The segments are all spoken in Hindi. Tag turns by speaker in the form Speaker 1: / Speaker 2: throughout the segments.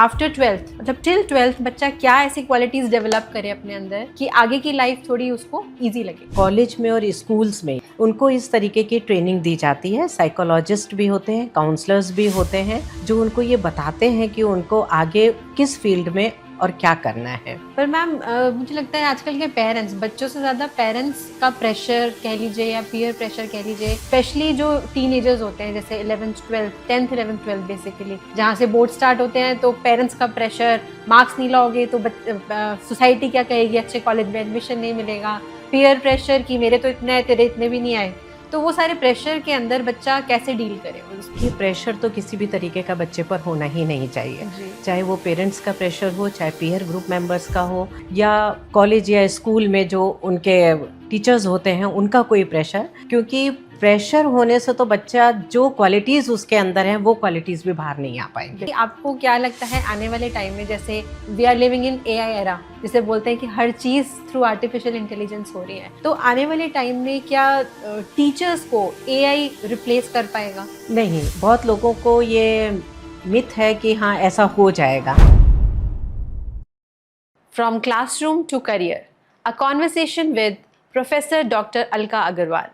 Speaker 1: आफ्टर ट्वेल्थ, मतलब टिल ट्वेल्थ बच्चा क्या ऐसी क्वालिटीज डेवलप करे अपने अंदर कि आगे की लाइफ थोड़ी उसको इजी लगे?
Speaker 2: कॉलेज में और स्कूल्स में उनको इस तरीके की ट्रेनिंग दी जाती है। साइकोलॉजिस्ट भी होते हैं, काउंसलर्स भी होते हैं जो उनको ये बताते हैं कि उनको आगे किस फील्ड में और क्या करना है।
Speaker 1: पर मैम मुझे लगता है आजकल के पेरेंट्स, बच्चों से ज़्यादा पेरेंट्स का प्रेशर कह लीजिए या पीयर प्रेशर कह लीजिए, स्पेशली जो टीनेजर्स होते हैं जैसे 11th 12th 10th 11th 12th basically, जहाँ से बोर्ड स्टार्ट होते हैं, तो पेरेंट्स का प्रेशर, मार्क्स नहीं लाओगे तो सोसाइटी क्या कहेगी, अच्छे कॉलेज में एडमिशन नहीं मिलेगा, पीयर प्रेशर कि मेरे तो इतने आए तेरे इतने भी नहीं आए। तो वो सारे प्रेशर के अंदर बच्चा कैसे डील करे?
Speaker 2: ये प्रेशर तो किसी भी तरीके का बच्चे पर होना ही नहीं चाहिए, चाहे वो पेरेंट्स का प्रेशर हो, चाहे पीयर ग्रुप मेंबर्स का हो, या कॉलेज या स्कूल में जो उनके टीचर्स होते हैं उनका कोई प्रेशर। क्योंकि प्रेशर होने से तो बच्चा जो क्वालिटीज़ उसके अंदर हैं वो क्वालिटीज़ भी बाहर नहीं आ पाएंगे।
Speaker 1: आपको क्या लगता है आने वाले टाइम में, जैसे we are living in AI era, जिसे बोलते हैं कि हर चीज़ थ्रू आर्टिफिशियल इंटेलिजेंस हो रही है, तो आने वाले टाइम में क्या टीचर्स को एआई रिप्लेस कर पाएगा?
Speaker 2: नहीं, बहुत लोगों को ये मिथ है कि हाँ ऐसा हो जाएगा।
Speaker 1: From classroom to career, a conversation with Professor Dr. Alka Agarwal.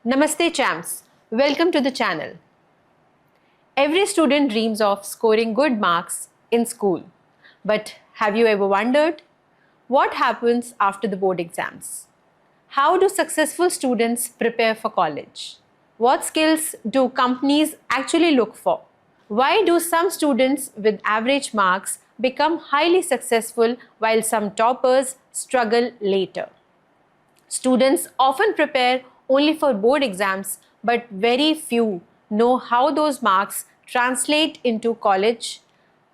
Speaker 1: Namaste champs, welcome to the channel. Every student dreams of scoring good marks in school, but have you ever wondered what happens after the board exams? How do successful students prepare for college? What skills do companies actually look for? Why do some students with average marks become highly successful while some toppers struggle later? Students often prepare only for board exams, but very few know how those marks translate into college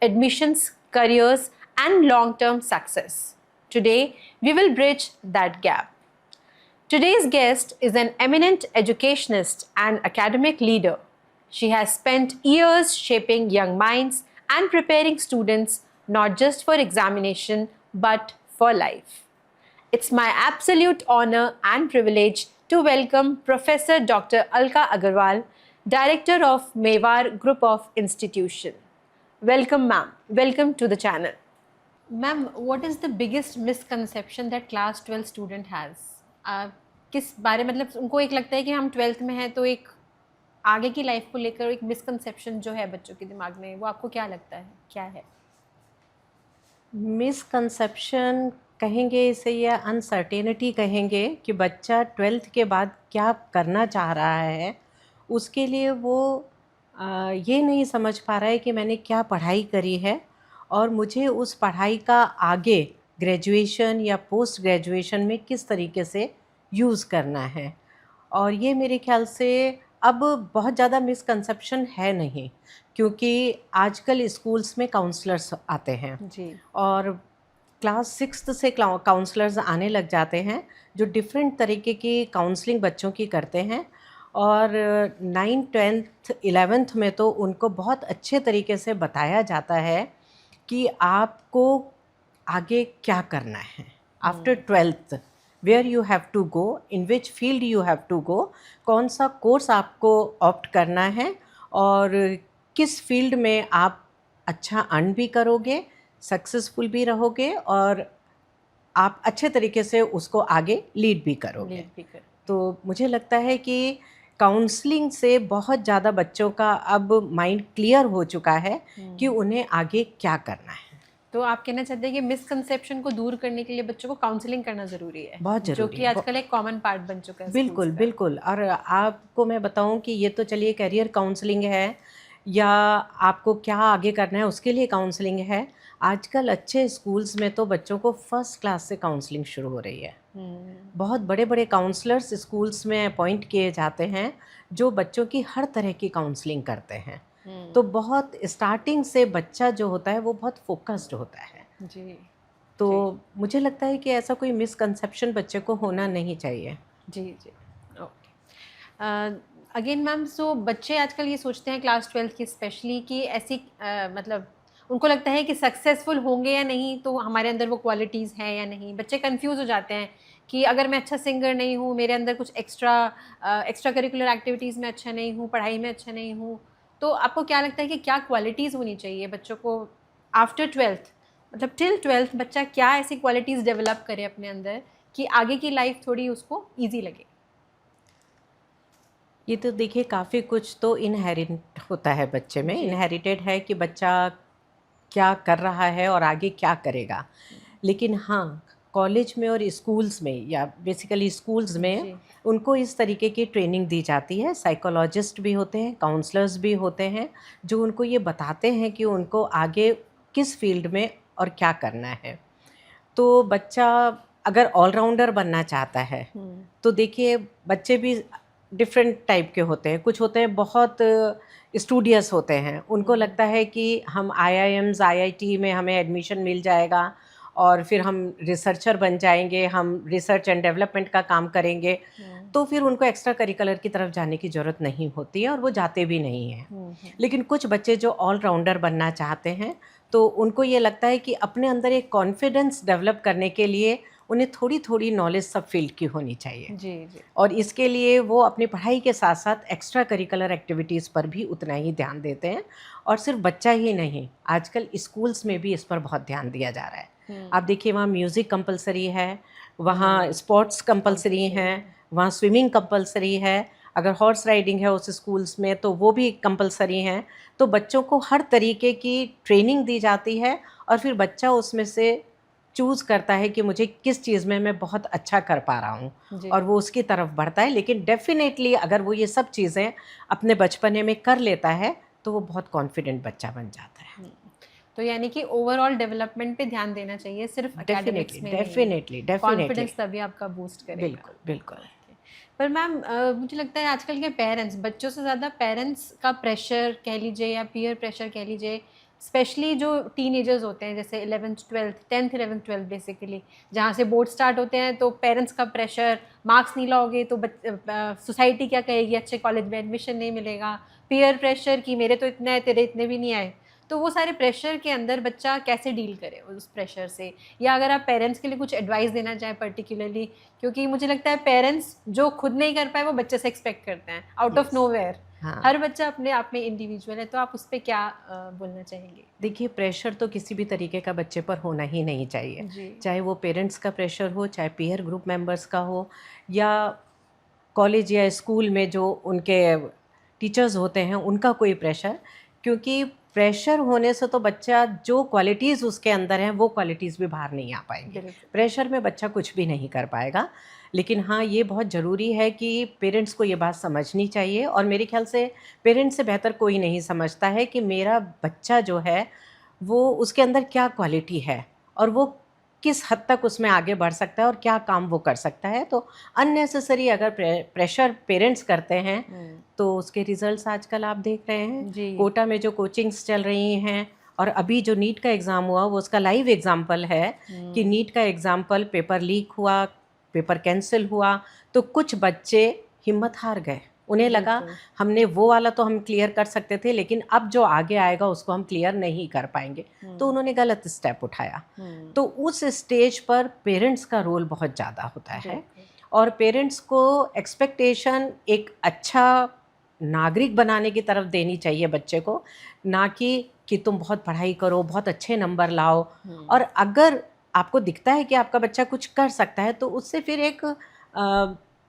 Speaker 1: admissions, careers, and long-term success. Today, we will bridge that gap. Today's guest is an eminent educationist and academic leader. She has spent years shaping young minds and preparing students not just for examination but for life. It's my absolute honor and privilege to welcome Professor Dr. Alka Agarwal, Director of Mewar Group of Institution. Welcome, ma'am. Welcome to the channel. Ma'am, what is the biggest misconception that class 12 student has? किस बारे, मतलब उनको एक लगता है कि हम 12th में हैं तो एक आगे की लाइफ को लेकर एक मिसकंसेप्शन जो है बच्चों के दिमाग में, वो आपको क्या लगता है क्या है?
Speaker 2: मिसकंसेप्शन कहेंगे इसे या अनसर्टेनिटी कहेंगे कि बच्चा 12th के बाद क्या करना चाह रहा है, उसके लिए वो ये नहीं समझ पा रहा है कि मैंने क्या पढ़ाई करी है और मुझे उस पढ़ाई का आगे ग्रेजुएशन या पोस्ट ग्रेजुएशन में किस तरीके से यूज़ करना है। और ये मेरे ख्याल से अब बहुत ज़्यादा मिसकंसेप्शन है नहीं, क्योंकि आजकल स्कूल्स में काउंसलर्स आते हैं
Speaker 1: जी।
Speaker 2: और क्लास 6th से काउंसलर्स आने लग जाते हैं जो डिफरेंट तरीके की काउंसलिंग बच्चों की करते हैं। और 9th 10th 11th में तो उनको बहुत अच्छे तरीके से बताया जाता है कि आपको आगे क्या करना है after 12th, where you have to go, in which field you have to go, कौन सा कोर्स आपको ऑप्ट करना है और किस फील्ड में आप अच्छा अर्न भी करोगे, सक्सेसफुल भी रहोगे और आप अच्छे तरीके से उसको आगे लीड भी करोगे। तो मुझे लगता है कि काउंसलिंग से बहुत ज़्यादा बच्चों का अब माइंड क्लियर हो चुका है कि उन्हें आगे क्या करना है।
Speaker 1: तो आप कहना चाहते हैं कि मिसकंसेप्शन को दूर करने के लिए बच्चों को काउंसलिंग करना ज़रूरी है,
Speaker 2: बहुत ज़रूरी,
Speaker 1: जो कि आजकल एक कॉमन पार्ट बन चुका है।
Speaker 2: बिल्कुल बिल्कुल। और आपको मैं बताऊं कि ये तो चलिए करियर काउंसलिंग है या आपको क्या आगे करना है उसके लिए काउंसलिंग है। आजकल अच्छे स्कूल्स में तो बच्चों को फर्स्ट क्लास से काउंसलिंग शुरू हो रही है। बहुत बड़े बड़े काउंसलर्स स्कूल्स में अपॉइंट किए जाते हैं जो बच्चों की हर तरह की काउंसलिंग करते हैं। तो बहुत स्टार्टिंग से बच्चा जो होता है वो बहुत फोकस्ड होता है
Speaker 1: जी।
Speaker 2: तो मुझे लगता है कि ऐसा कोई मिसकंसेप्शन बच्चे को होना नहीं चाहिए।
Speaker 1: जी जी, ओके। अगेन मैम, सो बच्चे आजकल ये सोचते हैं क्लास 12th की स्पेशली कि ऐसी मतलब उनको लगता है कि सक्सेसफुल होंगे या नहीं, तो हमारे अंदर वो क्वालिटीज़ हैं या नहीं। बच्चे कंफ्यूज हो जाते हैं कि अगर मैं अच्छा सिंगर नहीं हूँ, मेरे अंदर कुछ एक्स्ट्रा करिकुलर एक्टिविटीज़ में अच्छा नहीं हूँ, पढ़ाई में अच्छा नहीं हूँ, तो आपको क्या लगता है कि क्या क्वालिटीज़ होनी चाहिए बच्चों को आफ्टर ट्वेल्थ, मतलब टिल ट्वेल्थ बच्चा क्या ऐसी क्वालिटीज़ डेवलप करे अपने अंदर कि आगे की लाइफ थोड़ी उसको ईजी लगे?
Speaker 2: ये तो देखिए काफ़ी कुछ तो इनहेरिट होता है बच्चे में,
Speaker 1: जी।
Speaker 2: इनहेरिटेड है कि बच्चा क्या कर रहा है और आगे क्या करेगा। लेकिन हाँ, कॉलेज में और स्कूल्स में या बेसिकली स्कूल्स में
Speaker 1: जी।
Speaker 2: उनको इस तरीके की ट्रेनिंग दी जाती है। साइकोलॉजिस्ट भी होते हैं, काउंसलर्स भी होते हैं, जो उनको ये बताते हैं कि उनको आगे किस फील्ड में और क्या करना है। तो बच्चा अगर ऑलराउंडर बनना चाहता है, तो देखिए बच्चे भी डिफरेंट टाइप के होते हैं। कुछ होते हैं बहुत स्टूडियस होते हैं, उनको लगता है कि हम आईआईएम्स आईआईटी में हमें एडमिशन मिल जाएगा और फिर हम रिसर्चर बन जाएंगे, हम रिसर्च एंड डेवलपमेंट का काम करेंगे। तो फिर उनको एक्स्ट्रा करिकुलर की तरफ जाने की ज़रूरत नहीं होती है और वो जाते भी नहीं हैं। लेकिन कुछ बच्चे जो ऑलराउंडर बनना चाहते हैं, तो उनको ये लगता है कि अपने अंदर एक कॉन्फिडेंस डेवलप करने के लिए उन्हें थोड़ी थोड़ी नॉलेज सब फील्ड की होनी चाहिए।
Speaker 1: जी। जी।
Speaker 2: और इसके लिए वो अपनी पढ़ाई के साथ साथ एक्स्ट्रा करिकुलर एक्टिविटीज़ पर भी उतना ही ध्यान देते हैं। और सिर्फ बच्चा ही नहीं, आजकल स्कूल्स में भी इस पर बहुत ध्यान दिया जा रहा है। आप देखिए वहाँ म्यूज़िक कंपलसरी है, वहाँ स्पोर्ट्स कंपलसरी हैं, वहाँ स्विमिंग कंपलसरी है। अगर हॉर्स राइडिंग है उस स्कूल्स में तो वो भी कंपलसरी हैं। तो बच्चों को हर तरीके की ट्रेनिंग दी जाती है और फिर बच्चा उसमें से चूज़ करता है कि मुझे किस चीज़ में मैं बहुत अच्छा कर पा रहा हूँ
Speaker 1: जी।
Speaker 2: और वो उसकी तरफ बढ़ता है। लेकिन डेफ़िनेटली अगर वो ये सब चीज़ें अपने बचपने में कर लेता है तो वो बहुत कॉन्फिडेंट बच्चा बन जाता है।
Speaker 1: तो यानी कि ओवरऑल डेवलपमेंट पे ध्यान देना चाहिए, सिर्फ एकेडमिक्स में नहीं।
Speaker 2: डेफ़िनेटली
Speaker 1: कॉन्फिडेंस तभी आपका बूस्ट करेगा।
Speaker 2: बिल्कुल, बिल्कुल।
Speaker 1: पर मैम मुझे लगता है आजकल के पेरेंट्स, बच्चों से ज़्यादा पेरेंट्स का प्रेशर कह लीजिए या पीयर प्रेशर कह लीजिए, स्पेशली जो टीनेजर्स होते हैं जैसे 11th 12th 10th 11th 12th basically, जहाँ से बोर्ड स्टार्ट होते हैं, तो पेरेंट्स का प्रेशर, मार्क्स नहीं लाओगे तो सोसाइटी क्या कहेगी, अच्छे कॉलेज में एडमिशन नहीं मिलेगा, पीयर प्रेशर कि मेरे तो इतने आए तेरे इतने भी नहीं आए। तो वो सारे प्रेशर के अंदर बच्चा कैसे डील करे उस प्रेशर से, या अगर आप पेरेंट्स के लिए कुछ एडवाइस देना चाहें पर्टिकुलरली, क्योंकि मुझे लगता है पेरेंट्स जो खुद नहीं कर पाए वो बच्चे से एक्सपेक्ट करते हैं आउट ऑफ
Speaker 2: यस।
Speaker 1: नोवेयर।
Speaker 2: हाँ।
Speaker 1: हर बच्चा अपने आप में इंडिविजुअल है, तो आप उस पर क्या बोलना चाहेंगे?
Speaker 2: देखिए प्रेशर तो किसी भी तरीके का बच्चे पर होना ही नहीं चाहिए।
Speaker 1: जी।
Speaker 2: चाहे वो पेरेंट्स का प्रेशर हो, चाहे पीयर ग्रुप मेंबर्स का हो, या कॉलेज या स्कूल में जो उनके टीचर्स होते हैं उनका कोई प्रेशर। क्योंकि प्रेशर होने से तो बच्चा जो क्वालिटीज़ उसके अंदर हैं वो क्वालिटीज़ भी बाहर नहीं आ पाएंगे।
Speaker 1: बिल्कुल।
Speaker 2: प्रेशर में बच्चा कुछ भी नहीं कर पाएगा। लेकिन हाँ, ये बहुत ज़रूरी है कि पेरेंट्स को ये बात समझनी चाहिए और मेरे ख्याल से पेरेंट्स से बेहतर कोई नहीं समझता है कि मेरा बच्चा जो है वो उसके अंदर क्या क्वालिटी है और वो किस हद तक उसमें आगे बढ़ सकता है और क्या काम वो कर सकता है। तो अननेसेसरी अगर प्रेशर पेरेंट्स करते हैं तो उसके रिजल्ट्स आजकल आप देख रहे हैं।
Speaker 1: जी।
Speaker 2: कोटा में जो कोचिंग्स चल रही हैं और अभी जो नीट का एग्ज़ाम हुआ वो उसका लाइव एग्जाम्पल है कि नीट का एग्जाम्पल, पेपर लीक हुआ, पेपर कैंसिल हुआ, तो कुछ बच्चे हिम्मत हार गए। उन्हें लगा
Speaker 1: बिल्कुल।
Speaker 2: हमने वो वाला तो हम क्लियर कर सकते थे लेकिन अब जो आगे आएगा उसको हम क्लियर नहीं कर पाएंगे, तो उन्होंने गलत स्टेप उठाया। तो उस स्टेज पर पेरेंट्स का रोल बहुत ज़्यादा होता है और पेरेंट्स को एक्सपेक्टेशन एक अच्छा नागरिक बनाने की तरफ देनी चाहिए बच्चे को, ना कि तुम बहुत पढ़ाई करो, बहुत अच्छे नंबर लाओ। और अगर आपको दिखता है कि आपका बच्चा कुछ कर सकता है तो उससे फिर एक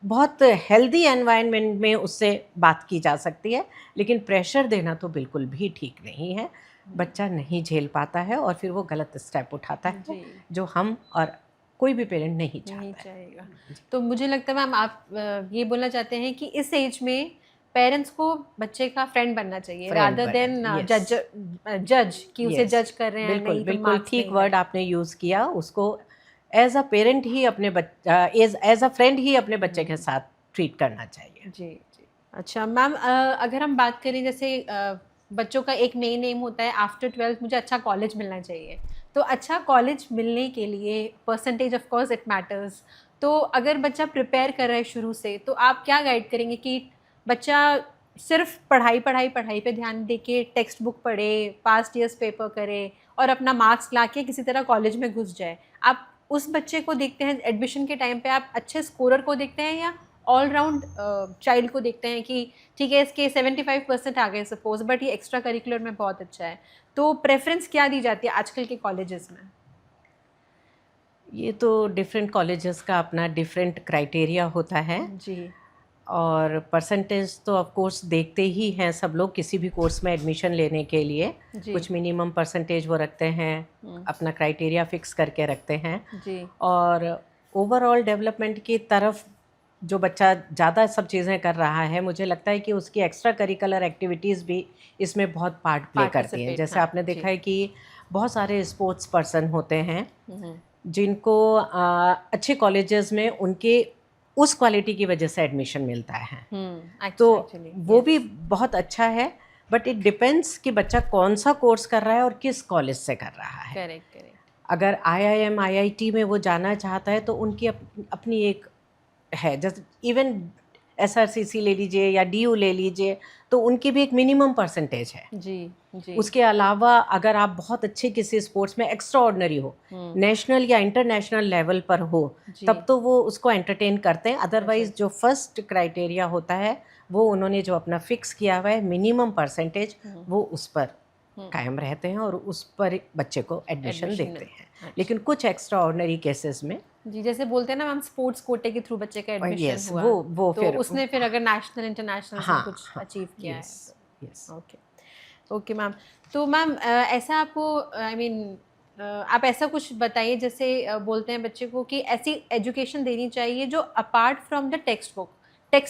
Speaker 2: बहुत हेल्दी एनवायरनमेंट में उससे बात की जा सकती है। लेकिन प्रेशर देना तो बिल्कुल भी ठीक नहीं है। बच्चा नहीं झेल पाता है और फिर वो गलत स्टेप उठाता है,
Speaker 1: जी।
Speaker 2: जो हम और कोई भी पेरेंट नहीं चाहता
Speaker 1: नहीं
Speaker 2: है।
Speaker 1: चाहेगा। तो मुझे लगता है मैम आप ये बोलना चाहते हैं कि इस एज में पेरेंट्स को बच्चे का फ्रेंड बनना चाहिए
Speaker 2: फ्रेंड
Speaker 1: रादर
Speaker 2: बनना
Speaker 1: देन
Speaker 2: चाहिए,
Speaker 1: जज कि उसे
Speaker 2: यस।
Speaker 1: जज कर रहे हैं,
Speaker 2: बिल्कुल,
Speaker 1: नहीं तुम
Speaker 2: बिल्कुल
Speaker 1: मार्क्स
Speaker 2: ठीक
Speaker 1: नहीं
Speaker 2: वर्ड
Speaker 1: लाए।
Speaker 2: आपने यूज़ किया। उसको एज़ अ पेरेंट ही अपने एज़ अ फ्रेंड ही अपने बच्चे के साथ ट्रीट करना चाहिए।
Speaker 1: जी। जी। अच्छा मैम, अगर हम बात करें जैसे बच्चों का एक मेन एम होता है आफ्टर 12th मुझे अच्छा कॉलेज मिलना चाहिए। तो अच्छा कॉलेज मिलने के लिए percentage of course it matters. तो अगर बच्चा प्रिपेयर कर रहा है शुरू से, तो आप क्या गाइड करेंगे कि बच्चा सिर्फ पढ़ाई पढ़ाई पढ़ाई पे ध्यान दे के टेक्स्ट बुक पढ़े, पास्ट ईयर्स पेपर करे और अपना मार्क्स ला के किसी तरह कॉलेज में घुस जाए? आप उस बच्चे को देखते हैं एडमिशन के टाइम पे, आप अच्छे स्कोरर को देखते हैं या ऑल राउंड चाइल्ड को देखते हैं कि ठीक है इसके 75% आ गए सपोज, बट ये एक्स्ट्रा करिकुलर में बहुत अच्छा है, तो प्रेफरेंस क्या दी जाती है आजकल के कॉलेजेस में?
Speaker 2: ये तो डिफरेंट कॉलेजेस का अपना डिफरेंट क्राइटेरिया होता है,
Speaker 1: जी
Speaker 2: और परसेंटेज तो ऑफ कोर्स देखते ही हैं सब लोग किसी भी कोर्स में एडमिशन लेने के लिए।
Speaker 1: जी
Speaker 2: कुछ मिनिमम परसेंटेज वो रखते हैं, अपना क्राइटेरिया फिक्स करके रखते हैं।
Speaker 1: जी
Speaker 2: और ओवरऑल डेवलपमेंट की तरफ जो बच्चा ज़्यादा सब चीज़ें कर रहा है, मुझे लगता है कि उसकी एक्स्ट्रा करिकुलर एक्टिविटीज़ भी इसमें बहुत पार्ट प्ले करती हैं।
Speaker 1: पार्टिसिपेट,
Speaker 2: जैसे
Speaker 1: हाँ
Speaker 2: आपने
Speaker 1: जी।
Speaker 2: देखा है कि बहुत सारे स्पोर्ट्स पर्सन होते हैं
Speaker 1: हम्म,
Speaker 2: जिनको अच्छे कॉलेजेस में उनके उस क्वालिटी की वजह से एडमिशन मिलता है। तो
Speaker 1: एक्चुअली
Speaker 2: वो भी बहुत अच्छा है, बट इट डिपेंड्स कि बच्चा कौन सा कोर्स कर रहा है और किस कॉलेज से कर रहा है।
Speaker 1: Correct correct.
Speaker 2: अगर आईआईएम आईआईटी में वो जाना चाहता है तो उनकी अपनी एक है, जैसे इवन एसआरसीसी ले लीजिए या डीयू ले लीजिए, तो उनकी भी एक मिनिमम परसेंटेज है।
Speaker 1: जी जी
Speaker 2: उसके अलावा अगर आप बहुत अच्छे किसी स्पोर्ट्स में एक्स्ट्रा ऑर्डिनरी हो, नेशनल या इंटरनेशनल लेवल पर हो,
Speaker 1: जी।
Speaker 2: तब तो वो उसको एंटरटेन करते हैं। अदरवाइज
Speaker 1: अच्छा।
Speaker 2: जो फर्स्ट क्राइटेरिया होता है वो उन्होंने जो अपना फिक्स किया हुआ है मिनिमम परसेंटेज, वो उस पर कायम रहते हैं और उस पर बच्चे को एडमिशन
Speaker 1: एडमिशन
Speaker 2: देते हैं।
Speaker 1: अच्छा।
Speaker 2: लेकिन कुछ एक्स्ट्रा ऑर्डिनरी केसेस में
Speaker 1: जी, जैसे बोलते हैं ना मैम, स्पोर्ट्स कोटे के थ्रू बच्चे का एडमिशन
Speaker 2: यस,
Speaker 1: हुआ,
Speaker 2: वो
Speaker 1: तो
Speaker 2: फिर
Speaker 1: उसने फिर अगर नेशनल इंटरनेशनल में
Speaker 2: हाँ
Speaker 1: कुछ
Speaker 2: हाँ,
Speaker 1: अचीव किया है
Speaker 2: यस यस।
Speaker 1: तो ओके। Okay ma'am. तो मैम ऐसा आपको आई मीन आप ऐसा कुछ बताइए, जैसे बोलते हैं बच्चे को कि ऐसी एजुकेशन देनी चाहिए जो apart from the text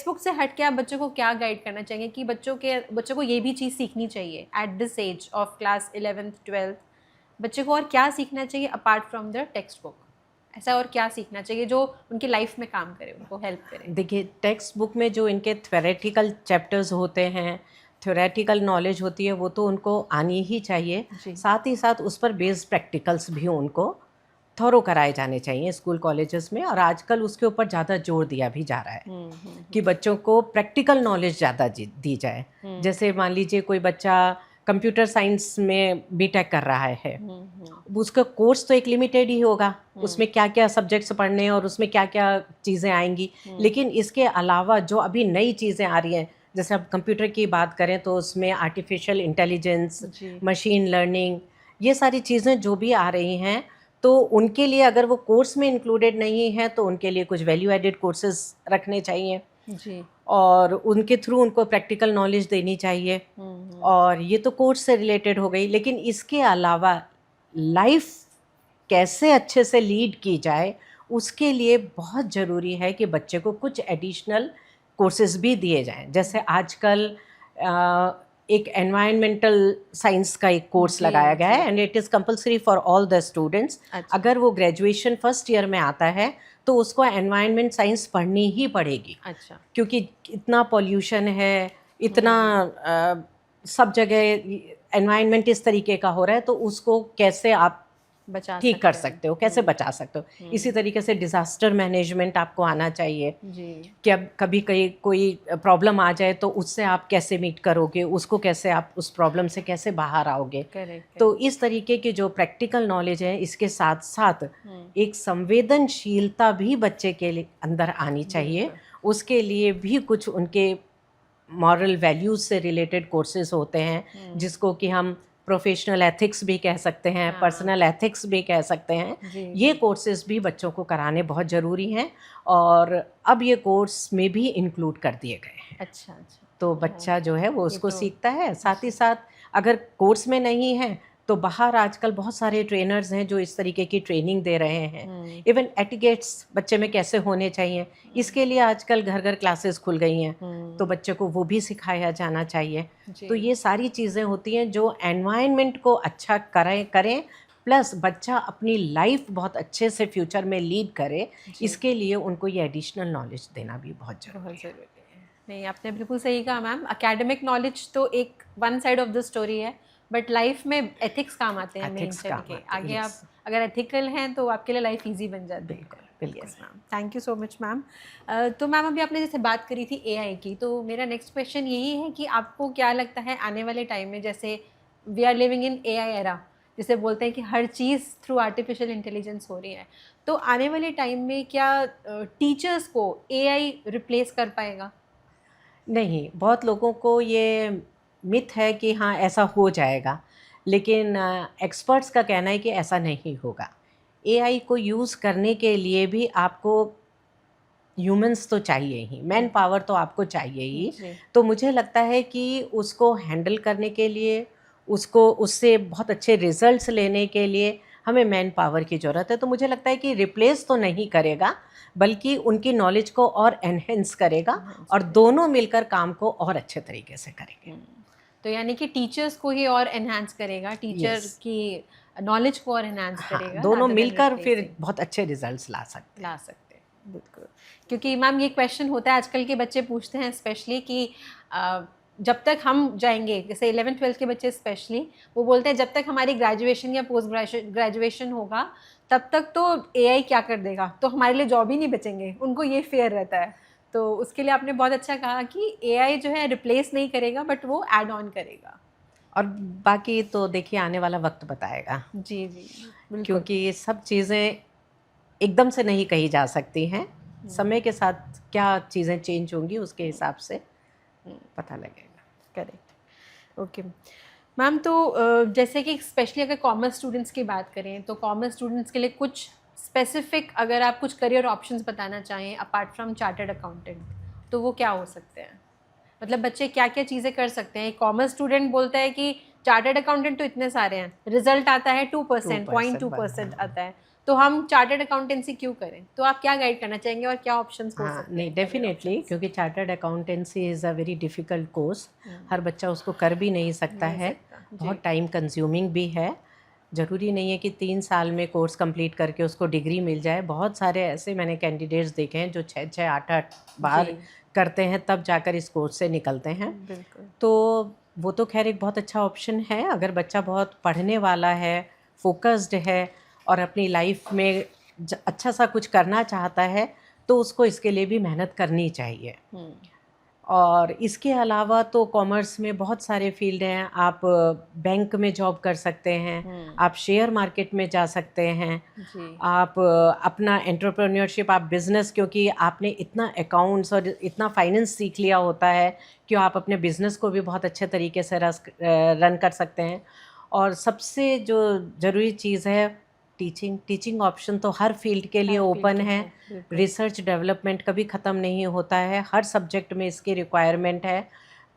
Speaker 1: book से हट के आप बच्चों को क्या गाइड करना चाहिए कि बच्चों को ये भी चीज़ सीखनी चाहिए at this age of class 11th 12th? बच्चे को और क्या सीखना चाहिए apart from the text book? ऐसा और क्या सीखना चाहिए जो उनकी लाइफ में काम करे, उनको हेल्प करे?
Speaker 2: देखिए, टेक्स्ट बुक में जो इनके थ्योरेटिकल चैप्टर्स होते हैं, थ्योरेटिकल नॉलेज होती है, वो तो उनको आनी ही चाहिए।
Speaker 1: जी।
Speaker 2: साथ ही साथ उस पर बेस्ड प्रैक्टिकल्स भी उनको थॉरो कराए जाने चाहिए स्कूल कॉलेजेस में, और आजकल उसके ऊपर ज़्यादा जोर दिया भी जा रहा है कि बच्चों को प्रैक्टिकल नॉलेज ज़्यादा दी जाए। जैसे मान लीजिए कोई बच्चा कंप्यूटर साइंस में बीटेक कर रहा है, उसका कोर्स तो एक लिमिटेड ही होगा, उसमें क्या क्या सब्जेक्ट्स पढ़ने हैं और उसमें क्या क्या चीज़ें आएंगी। लेकिन इसके अलावा जो अभी नई चीज़ें आ रही हैं, जैसे अब कंप्यूटर की बात करें तो उसमें आर्टिफिशियल इंटेलिजेंस,
Speaker 1: जी।
Speaker 2: मशीन लर्निंग, ये सारी चीज़ें जो भी आ रही हैं, तो उनके लिए अगर वो कोर्स में इंक्लूडेड नहीं है तो उनके लिए कुछ वैल्यू एडेड कोर्सेज रखने चाहिए,
Speaker 1: जी।
Speaker 2: और उनके थ्रू उनको प्रैक्टिकल नॉलेज देनी चाहिए। और ये तो कोर्स से रिलेटेड हो गई, लेकिन इसके अलावा लाइफ कैसे अच्छे से लीड की जाए, उसके लिए बहुत ज़रूरी है कि बच्चे को कुछ एडिशनल कोर्सेज भी दिए जाएं। जैसे आजकल एक एनवायरमेंटल साइंस का एक कोर्स
Speaker 1: जी,
Speaker 2: लगाया गया
Speaker 1: जी।
Speaker 2: है, and it is compulsory for all the students.
Speaker 1: अच्छा।
Speaker 2: अगर वो ग्रेजुएशन फर्स्ट ईयर में आता है तो उसको एनवायरनमेंट साइंस पढ़नी ही पड़ेगी,
Speaker 1: अच्छा।
Speaker 2: क्योंकि इतना पॉल्यूशन है, इतना सब जगह एनवायरनमेंट इस तरीके का हो रहा है, तो उसको कैसे आप
Speaker 1: बचा
Speaker 2: ठीक कर
Speaker 1: हैं।
Speaker 2: सकते हो, कैसे बचा सकते हो। इसी तरीके से डिज़ास्टर मैनेजमेंट आपको आना चाहिए
Speaker 1: जी।
Speaker 2: कि अब कभी कहीं कोई प्रॉब्लम आ जाए तो उससे आप कैसे मीट करोगे, उसको कैसे आप उस प्रॉब्लम से कैसे बाहर आओगे।
Speaker 1: करेक्ट।
Speaker 2: तो इस तरीके की जो प्रैक्टिकल नॉलेज है, इसके साथ साथ एक संवेदनशीलता भी बच्चे के लिए अंदर आनी चाहिए। उसके लिए भी कुछ उनके मॉरल वैल्यूज़ से रिलेटेड कोर्सेज होते हैं, जिसको कि हम प्रोफेशनल एथिक्स भी कह सकते हैं, पर्सनल एथिक्स भी कह सकते हैं।
Speaker 1: जी,
Speaker 2: ये कोर्सेज भी बच्चों को कराने बहुत ज़रूरी हैं, और अब ये कोर्स में भी इंक्लूड कर दिए गए हैं।
Speaker 1: अच्छा अच्छा।
Speaker 2: तो बच्चा जो है वो उसको
Speaker 1: तो
Speaker 2: सीखता है। साथ ही साथ अगर कोर्स में नहीं है तो बाहर आजकल बहुत सारे ट्रेनर्स हैं जो इस तरीके की ट्रेनिंग दे रहे हैं। इवन एटिकेट्स बच्चे में कैसे होने चाहिए, इसके लिए आजकल घर घर क्लासेस खुल गई हैं, तो बच्चे को वो भी सिखाया जाना चाहिए।
Speaker 1: जी।
Speaker 2: तो ये सारी चीज़ें होती हैं जो एनवायरनमेंट को अच्छा करें, प्लस बच्चा अपनी लाइफ बहुत अच्छे से फ्यूचर में लीड करे। इसके लिए उनको ये एडिशनल नॉलेज देना भी बहुत ज़रूरी
Speaker 1: बहुत
Speaker 2: है।
Speaker 1: ज़रूरी है। नहीं, आपने बिल्कुल सही कहा मैम। एकेडमिक नॉलेज तो एक one side of the story है, बट लाइफ में एथिक्स काम आते हैं मेन
Speaker 2: एथिक्स
Speaker 1: चल
Speaker 2: काम
Speaker 1: के।
Speaker 2: आते हैं,
Speaker 1: आगे
Speaker 2: yes।
Speaker 1: आप अगर एथिकल हैं तो आपके लिए लाइफ इजी बन जाती है।
Speaker 2: बिल्कुल बिल्कुल।
Speaker 1: Yes ma'am, thank you so much ma'am. तो मैम अभी आपने जैसे बात करी थी एआई की, तो मेरा नेक्स्ट क्वेश्चन यही है कि आपको क्या लगता है आने वाले टाइम में, जैसे we are living in AI era, जिसे बोलते हैं कि हर चीज़ थ्रू आर्टिफिशियल इंटेलिजेंस हो रही है, तो आने वाले टाइम में क्या टीचर्स को एआई रिप्लेस कर पाएगा?
Speaker 2: नहीं, बहुत लोगों को ये मिथ है कि हाँ ऐसा हो जाएगा, लेकिन एक्सपर्ट्स का कहना है कि ऐसा नहीं होगा। एआई को यूज़ करने के लिए भी आपको ह्यूमंस तो चाहिए ही, मैन पावर तो आपको चाहिए ही।
Speaker 1: जी।
Speaker 2: तो मुझे लगता है कि उसको हैंडल करने के लिए, उसको उससे बहुत अच्छे रिजल्ट्स लेने के लिए हमें मैन पावर की ज़रूरत है। तो मुझे लगता है कि रिप्लेस तो नहीं करेगा, बल्कि उनकी नॉलेज को और एनहेंस करेगा
Speaker 1: enhance
Speaker 2: और
Speaker 1: करेगा।
Speaker 2: दोनों मिलकर काम को और अच्छे तरीके से करेंगे।
Speaker 1: तो यानी कि टीचर्स को ही और एनहांस करेगा, टीचर
Speaker 2: यस,
Speaker 1: की नॉलेज को और एनहांस
Speaker 2: हाँ,
Speaker 1: करेगा
Speaker 2: दोनों
Speaker 1: रादर देन
Speaker 2: मिलकर फिर
Speaker 1: रिप्लेसिंग।
Speaker 2: बहुत अच्छे रिजल्ट्स ला सकते हैं।
Speaker 1: ला सकते हैं, बिल्कुल। क्योंकि मैम ये क्वेश्चन होता है आजकल के बच्चे पूछते हैं स्पेशली कि जब तक हम जाएंगे, जैसे 11th-12th के बच्चे स्पेशली, वो बोलते हैं जब तक हमारी ग्रेजुएशन या पोस्ट ग्रेजुएशन होगा तब तक तो एआई क्या कर देगा, तो हमारे लिए जॉब ही नहीं बचेंगे, उनको ये फेयर रहता है। तो उसके लिए आपने बहुत अच्छा कहा कि एआई जो है रिप्लेस नहीं करेगा बट वो ऐड ऑन करेगा।
Speaker 2: और बाकी तो देखिए आने वाला वक्त बताएगा,
Speaker 1: जी जी, बिल्कुल।
Speaker 2: क्योंकि ये सब चीज़ें एकदम से नहीं कही जा सकती हैं। समय के साथ क्या चीज़ें चेंज होंगी उसके हिसाब से पता लगेगा।
Speaker 1: Correct, okay. मैम तो जैसे कि स्पेशली अगर कॉमर्स स्टूडेंट्स की बात करें तो कॉमर्स स्टूडेंट्स के लिए कुछ स्पेसिफिक अगर आप कुछ करियर ऑप्शंस बताना चाहें अपार्ट फ्रॉम चार्टर्ड अकाउंटेंट, तो वो क्या हो सकते हैं? मतलब बच्चे क्या क्या चीज़ें कर सकते हैं? कॉमर्स स्टूडेंट बोलता है कि चार्टर्ड अकाउंटेंट तो इतने सारे हैं, रिजल्ट आता है 2%,
Speaker 2: 2% बन
Speaker 1: 0.2%
Speaker 2: हाँ।
Speaker 1: आता है, तो हम चार्टर्ड अकाउंटेंसी क्यों करें? तो आप क्या गाइड करना चाहेंगे और क्या ऑप्शंस हो
Speaker 2: हाँ,
Speaker 1: सकते
Speaker 2: नहीं
Speaker 1: हैं करियर
Speaker 2: डेफ़िनेटली,
Speaker 1: ऑप्शंस?
Speaker 2: क्योंकि chartered accountancy is a very difficult course. हर बच्चा उसको कर भी नहीं सकता
Speaker 1: नहीं
Speaker 2: है,
Speaker 1: सकता जी।
Speaker 2: बहुत टाइम कंज्यूमिंग भी है। ज़रूरी नहीं है कि 3 साल में कोर्स कंप्लीट करके उसको डिग्री मिल जाए। बहुत सारे ऐसे मैंने कैंडिडेट्स देखे हैं जो 6-6, 8-8 बार
Speaker 1: जी,
Speaker 2: करते हैं तब जाकर इस कोर्स से निकलते हैं।
Speaker 1: बिल्कुल।
Speaker 2: तो वो तो ख़ैर एक बहुत अच्छा ऑप्शन है, अगर बच्चा बहुत पढ़ने वाला है, फ़ोकस्ड है और अपनी लाइफ में अच्छा सा कुछ करना चाहता है, तो उसको इसके लिए भी मेहनत करनी चाहिए।
Speaker 1: हुँ,
Speaker 2: और इसके अलावा तो कॉमर्स में बहुत सारे फ़ील्ड हैं, आप बैंक में जॉब कर सकते हैं,
Speaker 1: हुँ,
Speaker 2: आप शेयर मार्केट में जा सकते हैं,
Speaker 1: जी,
Speaker 2: आप अपना एंटरप्रेन्योरशिप, आप बिज़नेस, क्योंकि आपने इतना अकाउंट्स और इतना फाइनेंस सीख लिया होता है कि आप अपने बिज़नेस को भी बहुत अच्छे तरीके से रन कर सकते हैं। और सबसे जो ज़रूरी चीज़ है, टीचिंग ऑप्शन तो हर फ़ील्ड के लिए
Speaker 1: हर फील्ड
Speaker 2: ओपन
Speaker 1: के
Speaker 2: है।
Speaker 1: लिए, बिल्कुल।
Speaker 2: रिसर्च डेवलपमेंट कभी ख़त्म नहीं होता है, हर सब्जेक्ट में इसकी रिक्वायरमेंट है।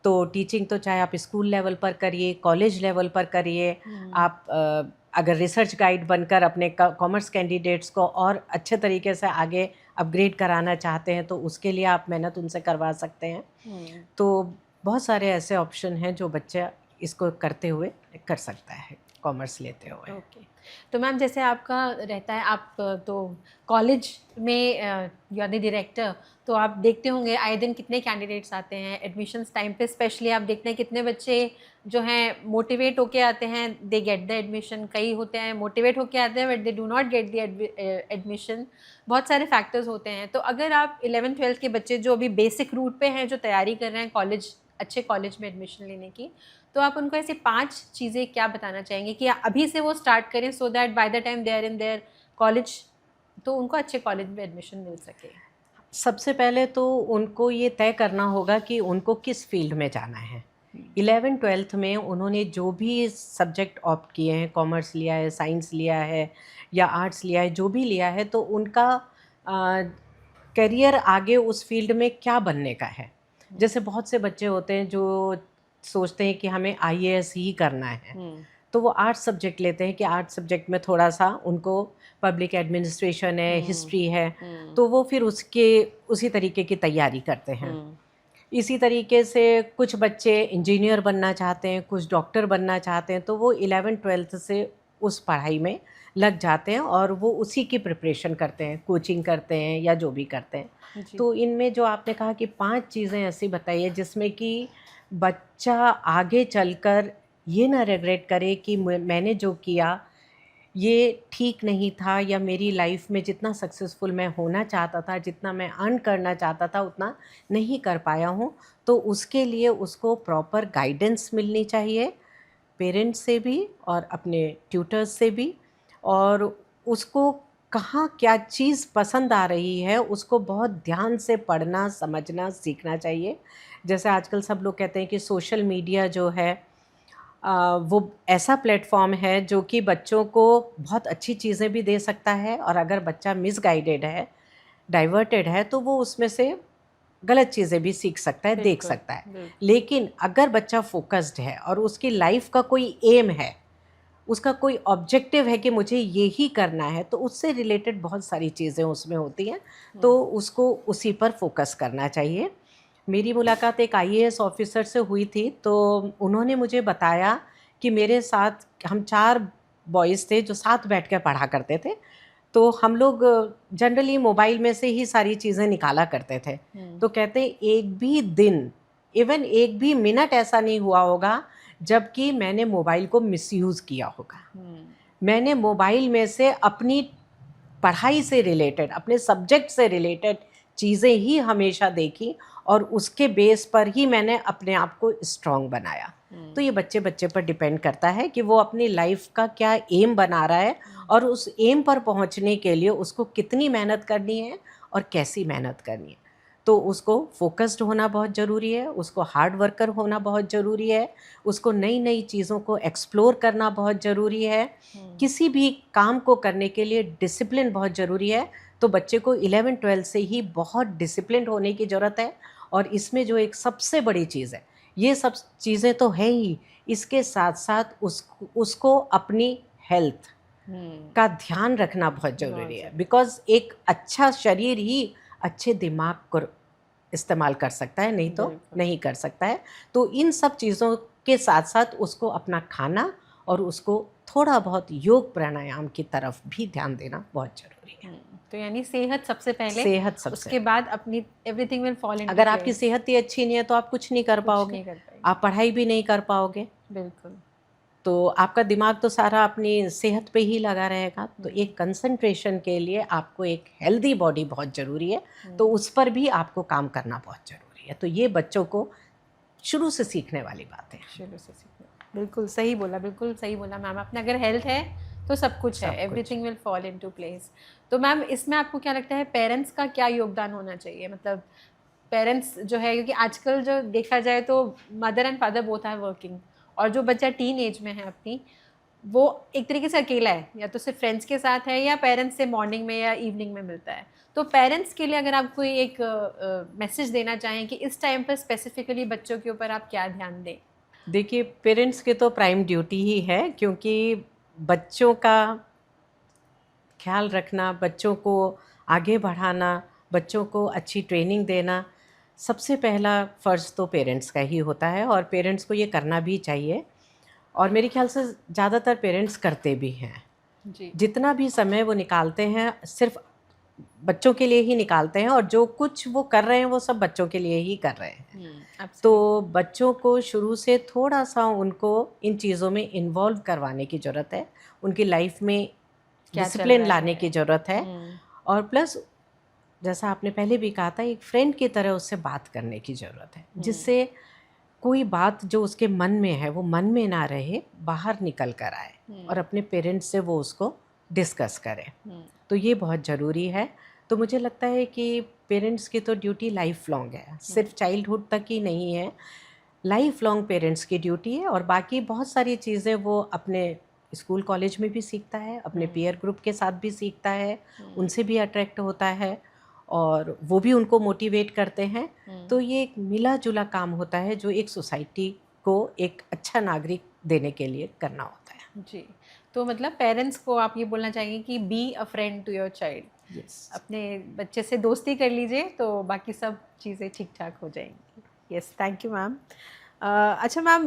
Speaker 2: तो टीचिंग तो चाहे आप स्कूल लेवल पर करिए, कॉलेज लेवल पर करिए,
Speaker 1: हुँ,
Speaker 2: आप अगर रिसर्च गाइड बनकर अपने कॉमर्स कैंडिडेट्स को और अच्छे तरीके से आगे अपग्रेड कराना चाहते हैं, तो उसके लिए आप मेहनत उनसे करवा सकते हैं।
Speaker 1: हुँ,
Speaker 2: तो बहुत सारे ऐसे ऑप्शन हैं जो बच्चा इसको करते हुए कर सकता है, कॉमर्स लेते हुए।
Speaker 1: ओके। तो मैम जैसे आपका रहता है, आप तो कॉलेज में यू आर द डायरेक्टर, तो आप देखते होंगे आए दिन कितने कैंडिडेट्स आते हैं एडमिशन्स टाइम पे, स्पेशली आप देखते हैं कितने बच्चे जो हैं मोटिवेट होके आते हैं, दे गेट द एडमिशन, कई होते हैं मोटिवेट होके आते हैं but they do not get the admission. बहुत सारे फैक्टर्स होते हैं। तो अगर आप 11th-12th के बच्चे जो अभी बेसिक रूट पे हैं, जो तैयारी कर रहे हैं कॉलेज, अच्छे कॉलेज में एडमिशन लेने की, तो आप उनको ऐसी 5 चीज़ें क्या बताना चाहेंगे कि अभी से वो स्टार्ट करें so that by the time they are in their college, तो उनको अच्छे कॉलेज में एडमिशन मिल सके?
Speaker 2: सबसे पहले तो उनको ये तय करना होगा कि उनको किस फील्ड में जाना है। 11th-12th में उन्होंने जो भी सब्जेक्ट ऑप्ट किए हैं, कॉमर्स लिया है, साइंस लिया है या आर्ट्स लिया है, जो भी लिया है, तो उनका करियर आगे उस फील्ड में क्या बनने का है। जैसे बहुत से बच्चे होते हैं जो सोचते हैं कि हमें आईएएस ही करना है,
Speaker 1: हुँ,
Speaker 2: तो वो आर्ट्स सब्जेक्ट लेते हैं कि आर्ट्स सब्जेक्ट में थोड़ा-सा उनको पब्लिक एडमिनिस्ट्रेशन है,
Speaker 1: हुँ,
Speaker 2: हिस्ट्री है,
Speaker 1: हुँ,
Speaker 2: तो वो फिर उसके उसी तरीके की तैयारी करते हैं।
Speaker 1: हुँ,
Speaker 2: इसी तरीके से कुछ बच्चे इंजीनियर बनना चाहते हैं, कुछ डॉक्टर बनना चाहते हैं, तो वो 11th-12th से उस पढ़ाई में लग जाते हैं और वो उसी की प्रिपरेशन करते हैं, कोचिंग करते हैं या जो भी करते हैं।
Speaker 1: जी,
Speaker 2: तो इनमें जो आपने कहा कि 5 चीज़ें ऐसी बताइए जिसमें कि बच्चा आगे चलकर ये ना रिग्रेट करे कि मैंने जो किया ये ठीक नहीं था, या मेरी लाइफ में जितना सक्सेसफुल मैं होना चाहता था, जितना मैं अर्न करना चाहता था, उतना नहीं कर पाया हूँ। तो उसके लिए उसको प्रॉपर गाइडेंस मिलनी चाहिए, पेरेंट्स से भी और अपने ट्यूटर्स से भी। और उसको कहाँ क्या चीज़ पसंद आ रही है, उसको बहुत ध्यान से पढ़ना, समझना, सीखना चाहिए। जैसे आजकल सब लोग कहते हैं कि सोशल मीडिया जो है वो ऐसा प्लेटफॉर्म है जो कि बच्चों को बहुत अच्छी चीज़ें भी दे सकता है, और अगर बच्चा मिसगाइडेड है, डाइवर्टेड है, तो वो उसमें से गलत चीज़ें भी सीख सकता है, देख
Speaker 1: बिल्कुल,
Speaker 2: सकता है।
Speaker 1: बिल्कुल।
Speaker 2: लेकिन अगर बच्चा फोकस्ड है और उसकी लाइफ का कोई एम है, उसका कोई ऑब्जेक्टिव है कि मुझे ये ही करना है, तो उससे रिलेटेड बहुत सारी चीज़ें उसमें होती हैं, तो उसको उसी पर फोकस करना चाहिए। मेरी मुलाकात एक आईएएस ऑफिसर से हुई थी, तो उन्होंने मुझे बताया कि मेरे साथ हम 4 बॉयज़ थे जो साथ बैठ कर पढ़ा करते थे। तो हम लोग जनरली मोबाइल में से ही सारी चीज़ें निकाला करते थे। तो कहते हैं एक भी दिन, इवन एक भी मिनट ऐसा नहीं हुआ होगा जबकि मैंने मोबाइल को मिसयूज़ किया होगा। मैंने मोबाइल में से अपनी पढ़ाई से रिलेटेड, अपने सब्जेक्ट से रिलेटेड चीज़ें ही हमेशा देखी, और उसके बेस पर ही मैंने अपने आप को स्ट्रॉन्ग बनाया। तो ये बच्चे बच्चे पर डिपेंड करता है कि वो अपनी लाइफ का क्या एम बना रहा है, और उस एम पर पहुंचने के लिए उसको कितनी मेहनत करनी है और कैसी मेहनत करनी है। तो उसको फोकस्ड होना बहुत ज़रूरी है, उसको हार्ड वर्कर होना बहुत ज़रूरी है, उसको नई नई चीज़ों को एक्सप्लोर करना बहुत ज़रूरी है। किसी भी काम को करने के लिए डिसिप्लिन बहुत ज़रूरी है। तो बच्चे को 11-12 से ही बहुत डिसिप्लिन्ड होने की ज़रूरत है। और इसमें जो एक सबसे बड़ी चीज़ है, ये सब चीज़ें तो हैं ही, इसके साथ साथ उसको अपनी हेल्थ का ध्यान रखना बहुत ज़रूरी है, बिकॉज़ एक अच्छा शरीर ही अच्छे दिमाग को इस्तेमाल कर सकता है, नहीं तो
Speaker 1: बिल्कुल।
Speaker 2: नहीं कर सकता है। तो इन सब चीज़ों के साथ-साथ उसको अपना खाना और उसको थोड़ा बहुत योग प्राणायाम की तरफ भी ध्यान देना बहुत ज़रूरी है।
Speaker 1: तो यानी सेहत सबसे पहले,
Speaker 2: सेहत सबसे
Speaker 1: उसके बाद अपनी एवरीथिंग विल फॉल इनटू
Speaker 2: अगर आपकी
Speaker 1: प्लेस।
Speaker 2: सेहत ही अच्छी नहीं है तो आप कुछ नहीं कर
Speaker 1: कुछ
Speaker 2: पाओगे,
Speaker 1: नहीं कर पाएंगे।
Speaker 2: आप पढ़ाई भी नहीं कर पाओगे।
Speaker 1: बिल्कुल।
Speaker 2: तो आपका दिमाग तो सारा अपनी सेहत पे ही लगा रहेगा। तो एक कंसंट्रेशन के लिए आपको एक हेल्दी बॉडी बहुत ज़रूरी है, तो उस पर भी आपको काम करना बहुत ज़रूरी है। तो ये बच्चों को शुरू से सीखने वाली बातें हैं।
Speaker 1: शुरू से सीखना। बिल्कुल सही बोला, बिल्कुल सही बोला मैम आपने। अगर हेल्थ है तो सब कुछ है,
Speaker 2: सब कुछ।
Speaker 1: Everything will fall into place. तो मैम इसमें आपको क्या लगता है पेरेंट्स का क्या योगदान होना चाहिए? मतलब पेरेंट्स जो है, क्योंकि आजकल जो देखा जाए तो mother and father both are working, और जो बच्चा टीन एज में है अपनी, वो एक तरीके से अकेला है, या तो सिर्फ फ्रेंड्स के साथ है या पेरेंट्स से मॉर्निंग में या इवनिंग में मिलता है। तो पेरेंट्स के लिए अगर आप कोई एक मैसेज देना चाहें कि इस टाइम पर स्पेसिफिकली बच्चों के ऊपर आप क्या ध्यान दें?
Speaker 2: देखिए, पेरेंट्स की तो प्राइम ड्यूटी ही है, क्योंकि बच्चों का ख्याल रखना, बच्चों को आगे बढ़ाना, बच्चों को अच्छी ट्रेनिंग देना, सबसे पहला फ़र्ज़ तो पेरेंट्स का ही होता है, और पेरेंट्स को ये करना भी चाहिए। और मेरे ख़्याल से ज़्यादातर पेरेंट्स करते भी हैं।
Speaker 1: जी।
Speaker 2: जितना भी समय वो निकालते हैं सिर्फ़ बच्चों के लिए ही निकालते हैं, और जो कुछ वो कर रहे हैं वो सब बच्चों के लिए ही कर रहे हैं। तो बच्चों को शुरू से थोड़ा-सा उनको इन चीज़ों में इन्वॉल्व करवाने की ज़रूरत है। उनकी लाइफ़ में
Speaker 1: क्या चल
Speaker 2: डिसिप्लिन
Speaker 1: रहा
Speaker 2: लाने
Speaker 1: है?
Speaker 2: की ज़रूरत है, और प्लस जैसा आपने पहले भी कहा था, एक फ्रेंड की तरह उससे बात करने की ज़रूरत है, जिससे कोई बात जो उसके मन में है वो मन में ना रहे, बाहर निकल कर आए और अपने पेरेंट्स से वो उसको डिस्कस करे। तो ये बहुत ज़रूरी है। तो मुझे लगता है कि पेरेंट्स की तो ड्यूटी लाइफ लॉन्ग है, सिर्फ चाइल्डहुड तक ही नहीं है, लाइफ लॉन्ग पेरेंट्स की ड्यूटी है। और बाकी बहुत सारी चीज़ें वो अपने स्कूल कॉलेज में भी सीखता है, अपने पीयर ग्रुप के साथ भी सीखता है, उनसे भी अट्रैक्ट होता है, और वो भी उनको मोटिवेट करते हैं। तो ये एक मिला जुला काम होता है जो एक सोसाइटी को एक अच्छा नागरिक देने के लिए करना होता है।
Speaker 1: जी। तो मतलब पेरेंट्स को आप ये बोलना चाहेंगे कि be a friend to your child.
Speaker 2: Yes.
Speaker 1: अपने बच्चे से दोस्ती कर लीजिए तो बाकी सब चीज़ें ठीक ठाक हो जाएंगी। Yes, thank you ma'am. अच्छा मैम,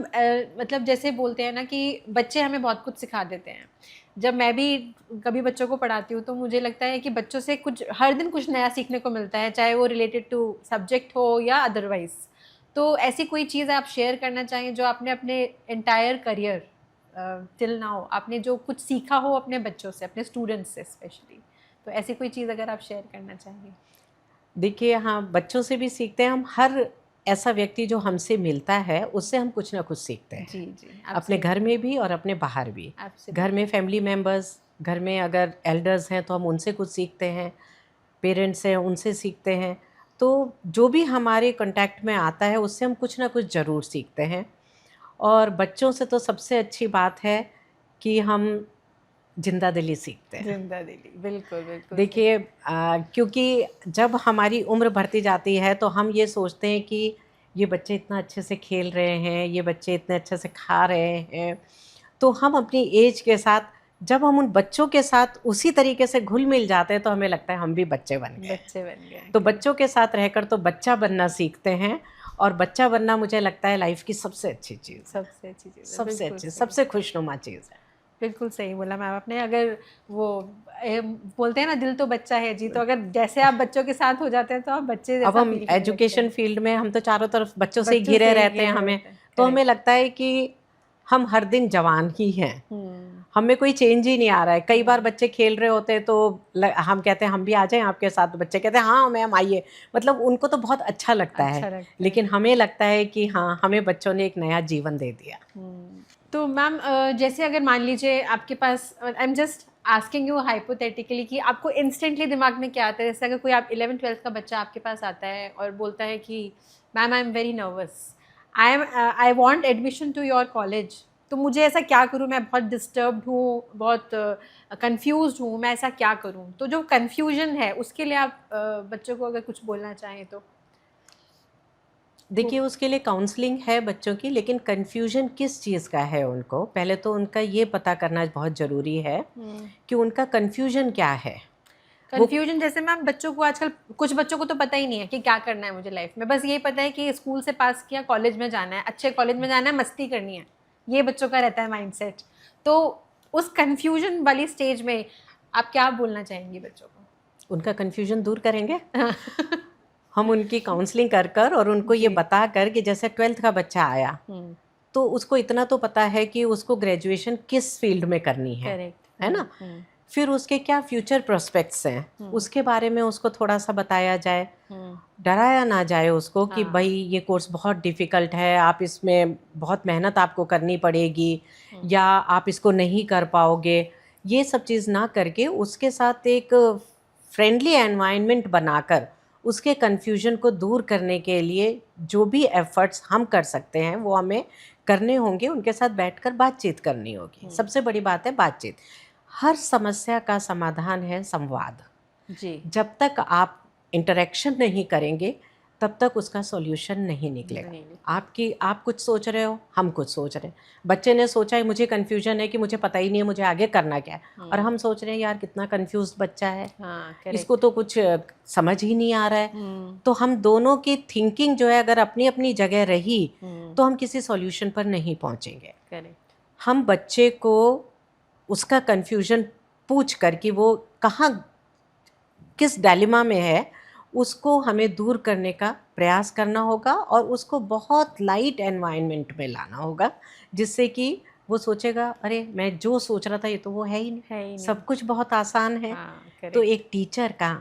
Speaker 1: मतलब जैसे बोलते हैं ना कि बच्चे हमें बहुत कुछ सिखा देते हैं। जब मैं भी कभी बच्चों को पढ़ाती हूँ तो मुझे लगता है कि बच्चों से कुछ हर दिन कुछ नया सीखने को मिलता है, चाहे वो रिलेटेड टू सब्जेक्ट हो या अदरवाइज। तो ऐसी कोई चीज़ आप शेयर करना चाहें जो आपने अपने एंटायर करियर टिल नाउ आपने जो कुछ सीखा हो अपने बच्चों से, अपने स्टूडेंट्स से स्पेशली, तो ऐसी कोई चीज़ अगर आप शेयर करना चाहेंगे?
Speaker 2: देखिए, हाँ, बच्चों से भी सीखते हैं हम। हर ऐसा व्यक्ति जो हमसे मिलता है उससे हम कुछ ना कुछ सीखते हैं,
Speaker 1: जी जी,
Speaker 2: अपने घर में भी और अपने बाहर भी। घर में फैमिली मेम्बर्स, घर में अगर एल्डर्स हैं तो हम उनसे कुछ सीखते हैं, पेरेंट्स हैं उनसे सीखते हैं। तो जो भी हमारे कांटेक्ट में आता है उससे हम कुछ ना कुछ ज़रूर सीखते हैं। और बच्चों से तो सबसे अच्छी बात है कि हम जिंदा दिली सीखते हैं।
Speaker 1: जिंदा दिली, बिल्कुल बिल्कुल।
Speaker 2: देखिए क्योंकि जब हमारी उम्र बढ़ती जाती है तो हम ये सोचते हैं कि ये बच्चे इतना अच्छे से खेल रहे हैं, ये बच्चे इतने अच्छे से खा रहे हैं, तो हम अपनी एज के साथ जब हम उन बच्चों के साथ उसी तरीके से घुल मिल जाते हैं तो हमें लगता है हम भी बच्चे बन गए।
Speaker 1: बच्चे बन गए।
Speaker 2: तो बच्चों के साथ रहकर तो बच्चा बनना सीखते हैं, और बच्चा बनना मुझे लगता है लाइफ की सबसे अच्छी चीज़,
Speaker 1: सबसे अच्छी चीज़,
Speaker 2: सबसे
Speaker 1: बिल्कुल
Speaker 2: अच्छी,
Speaker 1: सही।
Speaker 2: सबसे खुशनुमा चीज़ है।
Speaker 1: बिल्कुल सही बोला मैम आपने। अगर वो बोलते हैं ना, दिल तो बच्चा है जी, तो अगर जैसे आप बच्चों के साथ हो जाते हैं तो आप बच्चे
Speaker 2: अब
Speaker 1: जैसा
Speaker 2: हम
Speaker 1: फील करने लगते
Speaker 2: एजुकेशन
Speaker 1: हैं।
Speaker 2: फील्ड में हम तो चारों तरफ बच्चों से ही
Speaker 1: बच्चों
Speaker 2: घिरे
Speaker 1: से ही
Speaker 2: रहते हैं,
Speaker 1: घिरे
Speaker 2: हमें
Speaker 1: रहते हैं,
Speaker 2: तो हमें
Speaker 1: correct।
Speaker 2: लगता है कि हम हर दिन जवान ही हैं, हमें कोई चेंज ही नहीं आ रहा है। कई बार बच्चे खेल रहे होते हैं तो हम कहते हैं हम भी आ जाएं आपके साथ, तो बच्चे कहते हैं हाँ मैम आइए, मतलब उनको तो बहुत अच्छा लगता
Speaker 1: अच्छा
Speaker 2: है,
Speaker 1: लगता है।
Speaker 2: लेकिन हमें लगता है कि हाँ हमें बच्चों ने एक नया जीवन दे दिया।
Speaker 1: तो मैम जैसे अगर मान लीजिए आपके पास, I am just asking you hypothetically, कि आपको इंस्टेंटली दिमाग में क्या आता है? जैसे अगर कोई आप 11th-12th का बच्चा आपके पास आता है और बोलता है कि ma'am I am very nervous, I want admission to your college, तो मुझे ऐसा क्या करूँ? मैं बहुत डिस्टर्ब्ड हूँ, बहुत कंफ्यूज्ड हूँ, मैं ऐसा क्या करूँ? तो जो कन्फ्यूजन है उसके लिए आप बच्चों को अगर कुछ बोलना चाहें तो?
Speaker 2: देखिए उसके लिए काउंसलिंग है बच्चों की, लेकिन कन्फ्यूजन किस चीज़ का है उनको पहले तो उनका ये पता करना बहुत ज़रूरी है कि उनका कन्फ्यूजन क्या है। वो
Speaker 1: कन्फ्यूजन जैसे मैम, बच्चों को आजकल, कुछ बच्चों को तो पता ही नहीं है कि क्या करना है मुझे लाइफ में, बस ये पता है कि स्कूल से पास किया, कॉलेज में जाना है, अच्छे कॉलेज में जाना है, मस्ती करनी है, ये बच्चों का रहता है माइंडसेट। तो उस कन्फ्यूजन वाली स्टेज में आप क्या बोलना चाहेंगी बच्चों को?
Speaker 2: उनका कन्फ्यूजन दूर करेंगे हम उनकी काउंसलिंग कर कर और उनको ये बता कर कि जैसे 12th का बच्चा आया तो उसको इतना तो पता है कि उसको ग्रेजुएशन किस फील्ड में करनी है,
Speaker 1: करेक्ट,
Speaker 2: है ना। फिर उसके क्या फ्यूचर प्रोस्पेक्ट्स हैं उसके बारे में उसको थोड़ा सा बताया जाए, डराया ना जाए उसको कि भाई ये कोर्स बहुत डिफ़िकल्ट है, आप इसमें बहुत मेहनत आपको करनी पड़ेगी या आप इसको नहीं कर पाओगे, ये सब चीज़ ना करके उसके साथ एक फ्रेंडली एनवायरनमेंट बनाकर उसके कन्फ्यूजन को दूर करने के लिए जो भी एफर्ट्स हम कर सकते हैं वो हमें करने होंगे। उनके साथ बैठकर बातचीत करनी होगी, सबसे बड़ी बात है बातचीत। हर समस्या का समाधान है संवाद
Speaker 1: जी।
Speaker 2: जब तक आप इंटरेक्शन नहीं करेंगे तब तक उसका सॉल्यूशन नहीं निकलेगा। आप कुछ सोच रहे हो, हम कुछ सोच रहे हैं, बच्चे ने सोचा है मुझे कन्फ्यूजन है कि मुझे पता ही नहीं है मुझे आगे करना क्या है, और हम सोच रहे हैं यार कितना कन्फ्यूज बच्चा है, इसको तो कुछ समझ ही नहीं आ रहा है। तो हम दोनों की थिंकिंग जो है अगर अपनी अपनी जगह रही तो हम किसी सॉल्यूशन पर नहीं पहुंचेंगे।
Speaker 1: करेक्ट।
Speaker 2: हम बच्चे को उसका कन्फ्यूजन पूछ कर कि वो कहाँ किस डायलेमा में है उसको हमें दूर करने का प्रयास करना होगा और उसको बहुत लाइट एनवायरनमेंट में लाना होगा जिससे कि वो सोचेगा अरे मैं जो सोच रहा था ये तो वो है ही नहीं, सब कुछ बहुत आसान है। तो एक टीचर का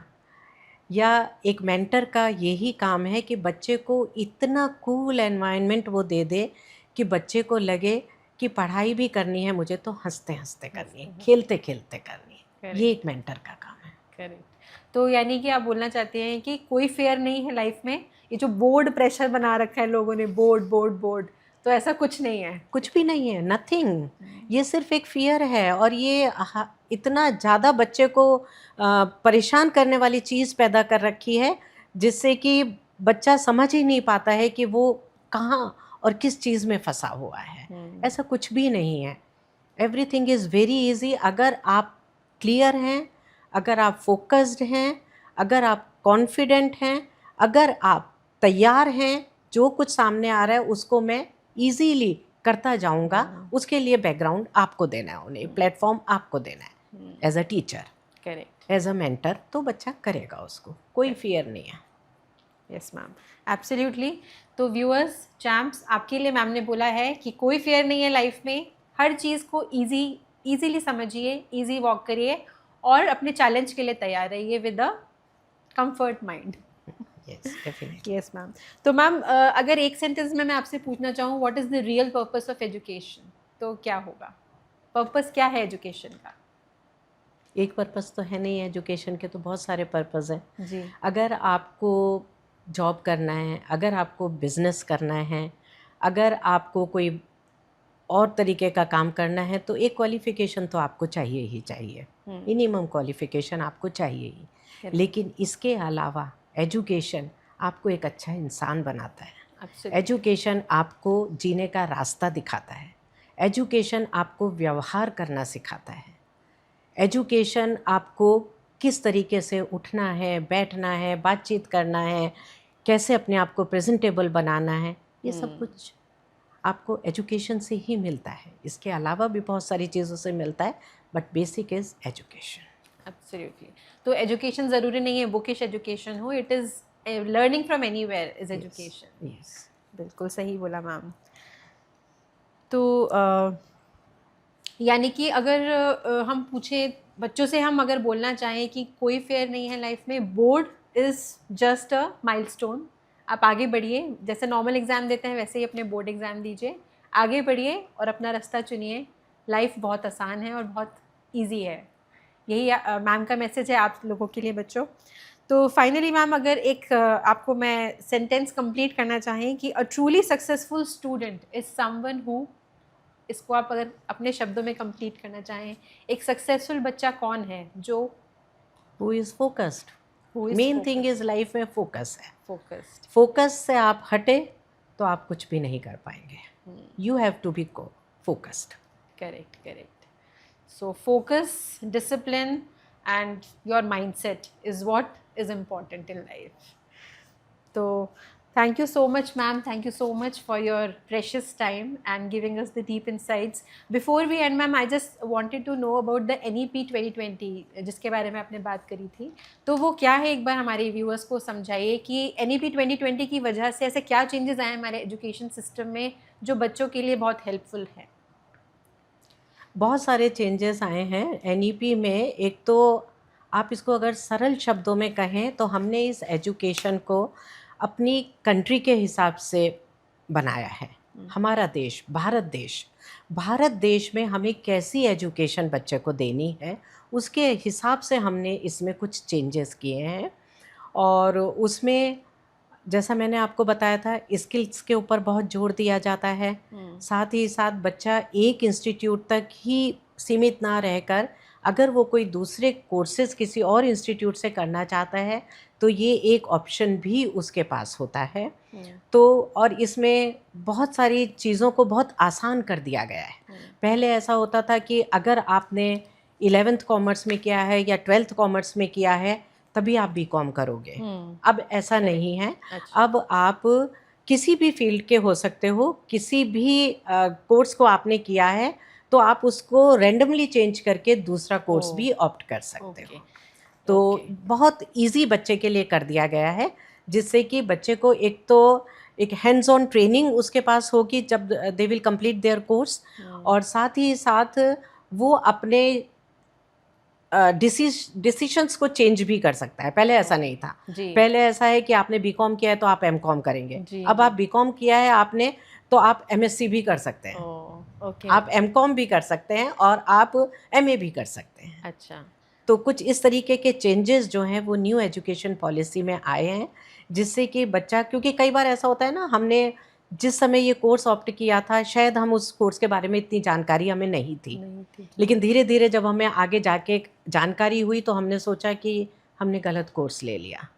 Speaker 2: या एक मेंटर का यही काम है कि बच्चे को इतना कूल एनवायरनमेंट वो दे दे कि बच्चे को लगे कि पढ़ाई भी करनी है मुझे तो हंसते हंसते करनी है, खेलते खेलते करनी है। ये एक मेंटर का काम है।
Speaker 1: करेक्ट। तो यानी कि आप बोलना चाहते हैं कि कोई फेयर नहीं है लाइफ में, ये जो बोर्ड प्रेशर बना रखा है लोगों ने, बोर्ड बोर्ड बोर्ड, तो ऐसा कुछ नहीं है,
Speaker 2: कुछ भी नहीं है, नथिंग। ये सिर्फ एक फियर है और ये इतना ज़्यादा बच्चे को परेशान करने वाली चीज़ पैदा कर रखी है जिससे कि बच्चा समझ ही नहीं पाता है कि वो कहाँ और किस चीज़ में फंसा हुआ है। ऐसा कुछ भी नहीं है, एवरीथिंग इज़ वेरी ईजी अगर आप क्लियर हैं, अगर आप फोकस्ड हैं, अगर आप कॉन्फिडेंट हैं, अगर आप तैयार हैं, जो कुछ सामने आ रहा है उसको मैं ईजीली करता जाऊंगा। उसके लिए बैकग्राउंड आपको देना है, उन्हें प्लेटफॉर्म आपको देना है as a teacher,
Speaker 1: correct,
Speaker 2: as a mentor, तो बच्चा करेगा, उसको कोई फियर नहीं है।
Speaker 1: Yes ma'am, absolutely. तो व्यूअर्स, चैम्प्स, आपके लिए मैम ने बोला है कि कोई फेयर नहीं है लाइफ में, हर चीज़ को ईजीली समझिए, ईजी वॉक करिए और अपने चैलेंज के लिए तैयार रहिए with a comfort mind.
Speaker 2: Yes definitely.
Speaker 1: Yes ma'am. तो मैम अगर एक सेंटेंस में मैं आपसे पूछना चाहूँ, what is the real purpose of education, तो क्या होगा? पर्पस क्या है एजुकेशन का?
Speaker 2: एक पर्पस तो है नहीं, एजुकेशन के तो बहुत सारे पर्पस हैं
Speaker 1: जी।
Speaker 2: अगर आपको जॉब करना है, अगर आपको बिजनेस करना है, अगर आपको कोई और तरीके का काम करना है तो एक क्वालिफ़िकेशन तो आपको चाहिए ही चाहिए, मिनिमम क्वालिफ़िकेशन आपको चाहिए ही।
Speaker 1: Correct.
Speaker 2: लेकिन इसके अलावा एजुकेशन आपको एक अच्छा इंसान बनाता है।
Speaker 1: Absolutely.
Speaker 2: एजुकेशन आपको जीने का रास्ता दिखाता है। एजुकेशन आपको व्यवहार करना सिखाता है। एजुकेशन आपको किस तरीके से उठना है, बैठना है, बातचीत करना है, कैसे अपने आप को प्रेजेंटेबल बनाना है, ये सब कुछ आपको एजुकेशन से ही मिलता है। इसके अलावा भी बहुत सारी चीज़ों से मिलता है, but basic is education.
Speaker 1: Absolutely. तो एजुकेशन ज़रूरी नहीं है बुकिश एजुकेशन हो, it is learning from anywhere is education.
Speaker 2: Yes.
Speaker 1: बिल्कुल सही बोला मैम। तो यानी कि अगर हम पूछें बच्चों से, हम अगर बोलना चाहें कि कोई फेयर नहीं है लाइफ में, board is just a milestone, आप आगे बढ़िए, जैसे नॉर्मल एग्ज़ाम देते हैं वैसे ही अपने बोर्ड एग्ज़ाम दीजिए, आगे बढ़िए और अपना रास्ता चुनिए। लाइफ बहुत आसान है और बहुत इजी है। यही मैम का मैसेज है आप लोगों के लिए बच्चों। तो फाइनली मैम, अगर एक आपको मैं सेंटेंस कंप्लीट करना चाहें कि a truly successful student is someone who, इसको आप अगर अपने शब्दों में कंप्लीट करना चाहें, एक सक्सेसफुल बच्चा कौन है जो
Speaker 2: who is focused.
Speaker 1: Who is
Speaker 2: main thing is life में फोकस है।
Speaker 1: फोकस्ड।
Speaker 2: फोकस से आप हटे तो आप कुछ भी नहीं कर पाएंगे। You have to be focused.
Speaker 1: Correct, correct. So focus, discipline and your mindset is what is important in life. So thank you so much ma'am, thank you so much for your precious time and giving us the deep insights. Before we end ma'am, I just wanted to know about the NEP 2020 जिसके बारे में आपने बात करी थी, तो वो क्या है, एक बार हमारे व्यूअर्स को समझाइए कि NEP 2020 की वजह से ऐसे क्या चेंजेस आए हमारे एजुकेशन सिस्टम में जो बच्चों के लिए बहुत हेल्पफुल है।
Speaker 2: बहुत सारे चेंजेस आए हैं एनईपी में। एक तो आप इसको अगर सरल शब्दों में कहें तो हमने इस एजुकेशन को अपनी कंट्री के हिसाब से बनाया है। हमारा देश, भारत देश में हमें कैसी एजुकेशन बच्चे को देनी है, उसके हिसाब से हमने इसमें कुछ चेंजेस किए हैं। और उसमें जैसा मैंने आपको बताया था, स्किल्स के ऊपर बहुत जोर दिया जाता है। साथ ही साथ बच्चा एक इंस्टीट्यूट तक ही सीमित ना रहकर अगर वो कोई दूसरे कोर्सेज किसी और इंस्टीट्यूट से करना चाहता है तो ये एक ऑप्शन भी उसके पास होता है। तो और इसमें बहुत सारी चीज़ों को बहुत आसान कर दिया गया है। पहले ऐसा होता था कि अगर आपने 11th कॉमर्स में किया है या 12th कॉमर्स में किया है तभी आप बीकॉम करोगे। अब ऐसा नहीं है।
Speaker 1: अच्छा।
Speaker 2: अब आप किसी भी फील्ड के हो सकते हो, किसी भी कोर्स को आपने किया है तो आप उसको रैंडमली चेंज करके दूसरा कोर्स भी ऑप्ट कर सकते हो। तो बहुत इजी बच्चे के लिए कर दिया गया है, जिससे कि बच्चे को एक तो एक हैंड्स ऑन ट्रेनिंग उसके पास होगी जब they will complete their course, और साथ ही साथ वो अपने डिसीशंस को चेंज भी कर सकता है। पहले ऐसा नहीं था। पहले ऐसा है कि आपने बीकॉम किया है तो आप एमकॉम करेंगे। अब आप बीकॉम किया है आपने तो आप एमएससी भी कर सकते हैं। आप एमकॉम भी कर सकते हैं और आप एमए भी कर सकते हैं।
Speaker 1: अच्छा।
Speaker 2: तो कुछ इस तरीके के चेंजेस जो हैं वो न्यू एजुकेशन पॉलिसी में आए हैं, जिससे कि बच्चा, क्योंकि कई बार ऐसा होता है ना, हमने जिस समय ये कोर्स ऑप्ट किया था शायद हम उस कोर्स के बारे में इतनी जानकारी हमें नहीं थी। लेकिन धीरे धीरे जब हमें आगे जाके जानकारी हुई तो हमने सोचा कि हमने गलत कोर्स ले लिया,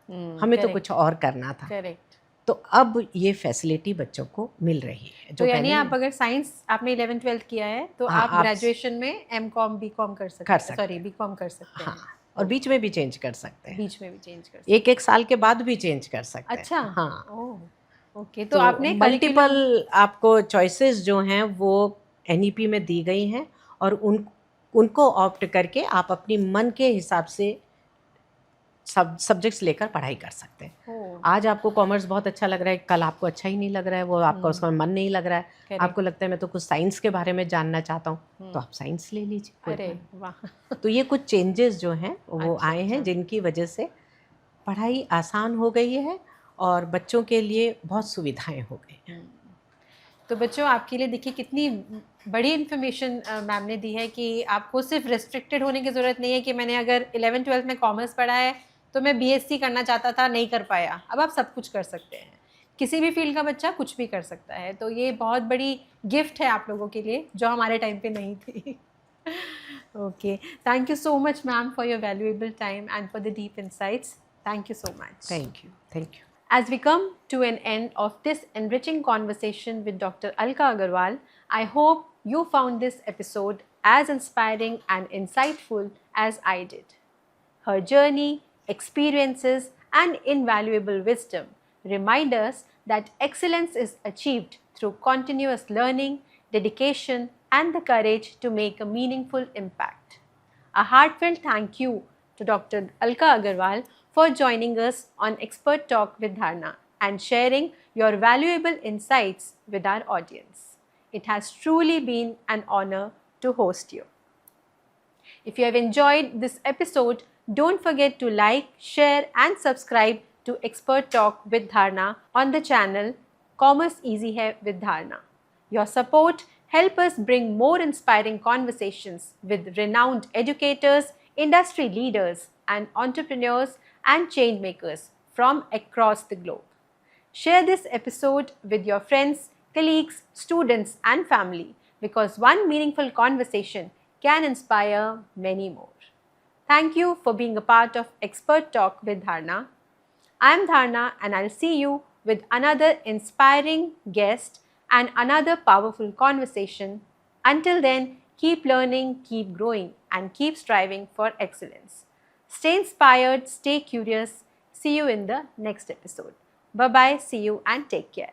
Speaker 2: हमें तो कुछ और करना था।
Speaker 1: करेक्ट।
Speaker 2: तो अब ये फैसिलिटी बच्चों को मिल रही है।
Speaker 1: तो यानी आप अगर साइंस आपने 11th-12th किया है तो आप ग्रेजुएशन में एमकॉम बीकॉम कर सकते हैं, सॉरी बीकॉम कर सकते हैं।
Speaker 2: और बीच में भी चेंज कर सकते हैं।
Speaker 1: बीच में भी चेंज कर सकते हैं।
Speaker 2: एक साल के बाद भी चेंज कर सकते हैं।
Speaker 1: अच्छा।
Speaker 2: हाँ।
Speaker 1: ओके। तो आपने
Speaker 2: मल्टीपल आपको चॉइसेस जो हैं वो एनईपी में दी गई हैं और उनको ऑप्ट करके आप अपनी मन के हिसाब से सब्जेक्ट्स लेकर पढ़ाई कर सकते हैं। आज आपको कॉमर्स बहुत अच्छा लग रहा है, कल आपको अच्छा ही नहीं लग रहा है, वो आपका उसमें मन नहीं लग रहा है, आपको लगता है मैं तो कुछ साइंस के बारे में जानना चाहता हूँ, तो आप साइंस ले लीजिए।
Speaker 1: अरे वाह।
Speaker 2: तो ये कुछ चेंजेस जो हैं वो आए हैं जिनकी वजह से पढ़ाई आसान हो गई है और बच्चों के लिए बहुत सुविधाएं हो गई हैं।
Speaker 1: तो बच्चों, आपके लिए देखिए कितनी बड़ी इन्फॉर्मेशन मैम ने दी है कि आपको सिर्फ रेस्ट्रिक्टेड होने की ज़रूरत नहीं है कि मैंने अगर 11th-12th में कॉमर्स पढ़ा है तो मैं बीएससी करना चाहता था, नहीं कर पाया, अब आप सब कुछ कर सकते हैं। किसी भी फील्ड का बच्चा कुछ भी कर सकता है, तो ये बहुत बड़ी गिफ्ट है आप लोगों के लिए जो हमारे टाइम पे नहीं थी. Okay, thank you so much, ma'am, for your valuable time and for the deep insights. Thank you so much.
Speaker 2: Thank you. Thank you.
Speaker 1: As we come to an end of this enriching conversation with Dr. Alka Agarwal, I hope you found this episode as inspiring and insightful as I did. Her journey, experiences, and invaluable wisdom remind us that excellence is achieved through continuous learning, dedication, and the courage to make a meaningful impact. A heartfelt thank you to Dr. Alka Agarwal for joining us on Expert Talk with Dharna and sharing your valuable insights with our audience. It has truly been an honor to host you. If you have enjoyed this episode, don't forget to like, share, and subscribe to Expert Talk with Dharna on the channel Commerce Easy Hai with Dharna. Your support helps us bring more inspiring conversations with renowned educators, industry leaders, and entrepreneurs and change makers from across the globe. Share this episode with your friends, colleagues, students, and family because one meaningful conversation can inspire many more. Thank you for being a part of Expert Talk with Dharna. I am Dharna and I'll see you with another inspiring guest and another powerful conversation. Until then, keep learning, keep growing, and keep striving for excellence. Stay inspired, stay curious. See you in the next episode. Bye bye, see you, and take care.